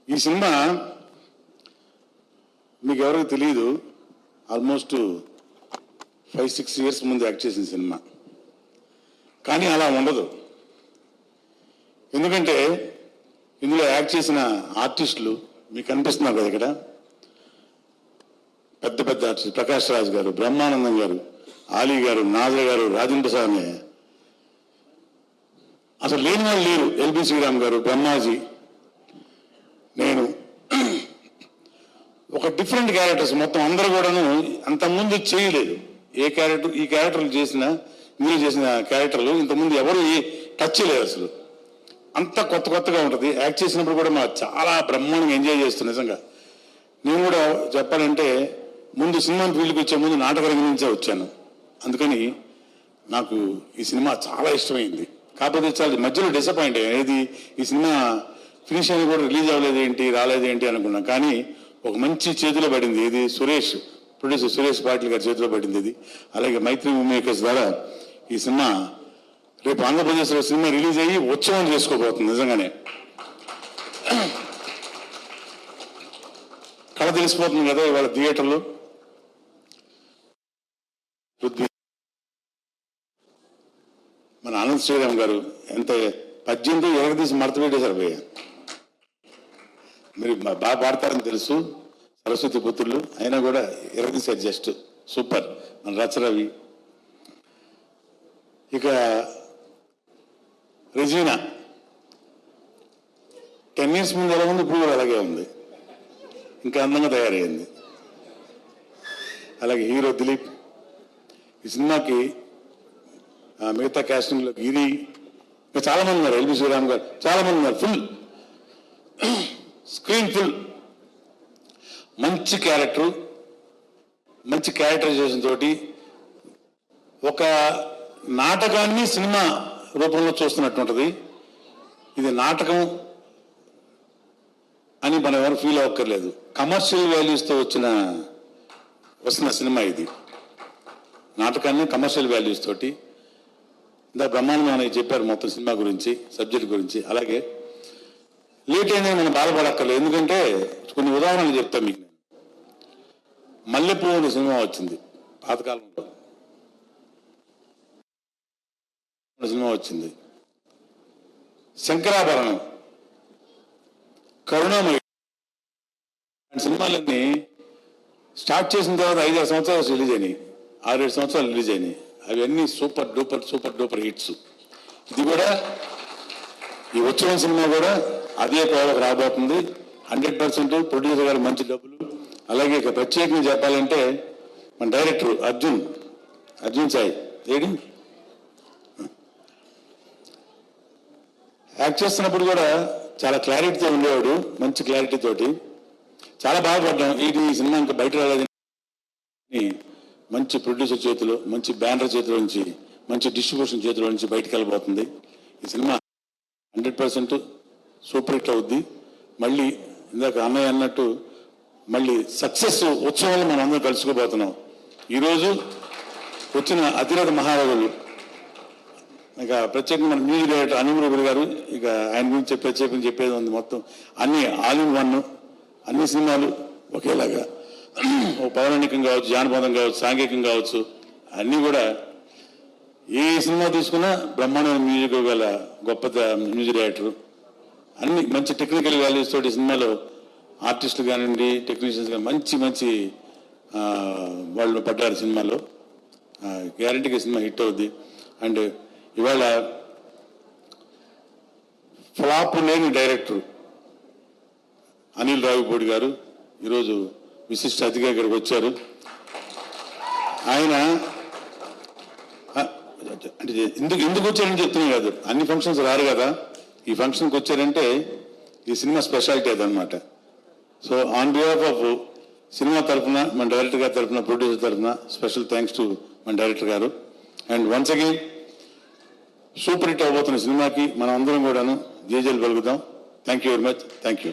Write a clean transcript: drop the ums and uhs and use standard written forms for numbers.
ఈ సినిమా మీకు ఎవరికి తెలియదు, ఆల్మోస్ట్ 5-6 ఇయర్స్ ముందు యాక్ట్ చేసిన సినిమా. కానీ అలా ఉండదు. ఎందుకంటే ఇందులో యాక్ట్ చేసిన ఆర్టిస్టులు మీకు కనిపిస్తున్నారు కదా ఇక్కడ, పెద్ద పెద్ద ఆర్టిస్ట్. ప్రకాష్ రాజ్ గారు, బ్రహ్మానందం గారు, ఆలీ గారు, నాజర్ గారు, రాజేంద్ర ప్రసాద్, అసలు లేని వాళ్ళు లేరు. ఎల్బి శ్రీరామ్ గారు, బ్రహ్మాజీ, నేను, ఒక డిఫరెంట్ క్యారెక్టర్స్ మొత్తం అందరూ కూడాను అంతకుముందు చేయలేదు. ఏ క్యారెక్టర్ ఈ క్యారెక్టర్లు చేసిన, ఇందులో చేసిన క్యారెక్టర్లు ఇంతకుముందు ఎవరు టచ్ చేయలేదు. అసలు అంత కొత్త కొత్తగా ఉంటుంది. యాక్ట్ చేసినప్పుడు కూడా మా చాలా బ్రహ్మాండంగా ఎంజాయ్ చేస్తాను. నిజంగా నేను కూడా చెప్పాలంటే ముందు సినిమా ఫీల్డ్కి వచ్చే ముందు నాటక రంగం నుంచే వచ్చాను. అందుకని నాకు ఈ సినిమా చాలా ఇష్టమైంది. కాకపోతే చాలా మధ్యలో డిసప్పాయింట్ అయ్యేది. ఈ సినిమా ఫినిష్ అయినా కూడా రిలీజ్ అవ్వలేదు ఏంటి, రాలేదు ఏంటి అనుకున్నాం. కానీ ఒక మంచి చేతిలో పడింది. ఇది సురేష్, ప్రొడ్యూసర్ సురేష్ పాటిల్ గారి చేతిలో పడింది ఇది. అలాగే మైత్రి మూవీ మేకర్స్ ద్వారా ఈ సినిమా రేపు ఆంధ్రప్రదేశ్లో సినిమా రిలీజ్ అయ్యి ఉత్సవం చేసుకోబోతుంది. నిజంగానే కళ తెలిసిపోతుంది కదా ఇవాళ థియేటర్లు. మన ఆనంద్ శ్రీరామ్ గారు ఎంత 18 ఎగరదీసి మడత పెట్టేశారు భయ్య. మీరు బాగా పాడతారని తెలుసు, సరస్వతి పుత్రులు అయినా కూడా ఎగరదీశారు. Just super. మన రచరవి, ఇక రెజీనా 10 years ముందు ఎలా ఉంది, ఇప్పుడు కూడా అలాగే ఉంది, ఇంకా అందంగా తయారైంది. అలాగే హీరో దిలీప్. ఈ సినిమాకి మిగతా క్యాస్టింగ్లో గిరి, ఇంకా చాలా మంది ఉన్నారు. ఎల్బి శ్రీరామ్ గారు, చాలా మంది ఉన్నారు. Full screen full. మంచి క్యారెక్టర్, మంచి క్యారెక్టరైజేషన్ తోటి ఒక నాటకాన్ని సినిమా రూపంలో చూస్తున్నట్టు ఉంటుంది. ఇది నాటకం అని మనం ఎవరు ఫీల్ అవ్వక్కర్లేదు. కమర్షియల్ వాల్యూస్తో వస్తున్న సినిమా ఇది. నాటకాన్ని కమర్షియల్ వాల్యూస్ తోటి ఇంత బ్రహ్మాండంగా మనకి చెప్పారు మొత్తం సినిమా గురించి, సబ్జెక్ట్ గురించి. అలాగే లేట్ అయినా మనం బాధపడక్కర్లేదు. ఎందుకంటే కొన్ని ఉదాహరణలు చెప్తాను మీకు. మల్లెపువ్వు అనే సినిమా వచ్చింది పాతకాలంలో, సినిమా వచ్చింది. శంకరాభరణం, కరుణామయి సినిమాలన్నీ స్టార్ట్ చేసిన తర్వాత 5-6 సంవత్సరాలు రిలీజ్ అయినాయి, 6-7 సంవత్సరాలు రిలీజ్ అయినాయి. అవన్నీ సూపర్ డూపర్ హిట్స్. ఇది కూడా ఈ ఉత్సవం సినిమా కూడా అదే కోవకు రాబోతుంది. 100% ప్రొడ్యూసర్ గారు మంచి డబ్బులు. అలాగే ఇక ప్రత్యేకంగా చెప్పాలంటే మన director Arjun Sai AD act చేస్తున్నప్పుడు కూడా చాలా క్లారిటీతో ఉండేవాడు. మంచి క్లారిటీ తోటి చాలా బాధపడ్డాం. ఈ సినిమా ఇంకా బయట రాలేదని మంచి ప్రొడ్యూసర్ చేతిలో, మంచి బ్యానర్ చేతిలో నుంచి, మంచి డిస్ట్రిబ్యూషన్ చేతిలో నుంచి బయటకు వెళ్ళబోతుంది. ఈ సినిమా 100% సూపర్ హిట్ అవుద్ది. మళ్ళీ ఇందాక అన్నయ్య అన్నట్టు మళ్ళీ సక్సెస్ ఉత్సవంలో మనం అందరం కలుసుకోబోతున్నాం. ఈరోజు వచ్చిన అతిరథ మహారాజులు, ఇక ప్రత్యేకంగా మన మ్యూజిక్ డైరెక్టర్ అనిల్ గారు, ఇక ఆయన గురించి ప్రత్యేకంగా చెప్పేది ఉంది. మొత్తం అన్ని ఆల్ ఇన్ వన్, అన్ని సినిమాలు ఒకేలాగా, పౌరాణికం కావచ్చు, జానపదం కావచ్చు, సాంఘికం కావచ్చు, అన్నీ కూడా ఏ సినిమా తీసుకున్నా బ్రహ్మాండమైన మ్యూజిక్ గల గొప్ప మ్యూజిక్ డైరెక్టర్. అన్ని మంచి టెక్నికల్ వాల్యూస్ తోటి సినిమాలో ఆర్టిస్టులు కానివ్వండి, టెక్నీషియన్స్ కానీ మంచి వాళ్ళు పడ్డారు సినిమాలో. గ్యారంటీగా సినిమా హిట్ అవుద్ది. అండ్ ఇవాళ ఫ్లాప్ లేని డైరెక్టర్ అనిల్ రావిపూడి గారు ఈరోజు విశిష్ట అతిథిగా ఇక్కడికి వచ్చారు. ఆయన అంటే ఎందుకు వచ్చారని చెప్తున్నాం కాదు, అన్ని ఫంక్షన్స్ రారు కదా. ఈ ఫంక్షన్కి వచ్చారంటే ఈ సినిమా స్పెషాలిటీ అదనమాట. So on behalf of cinema తరఫున, మన డైరెక్టర్ గారి తరఫున, ప్రొడ్యూసర్ తరఫున స్పెషల్ థ్యాంక్స్ టు మన డైరెక్టర్ గారు. And once again super hit అవబోతున్న సినిమాకి మనం అందరం కూడాను జేజేలు పలుకుదాం. Thank you very much. Thank you.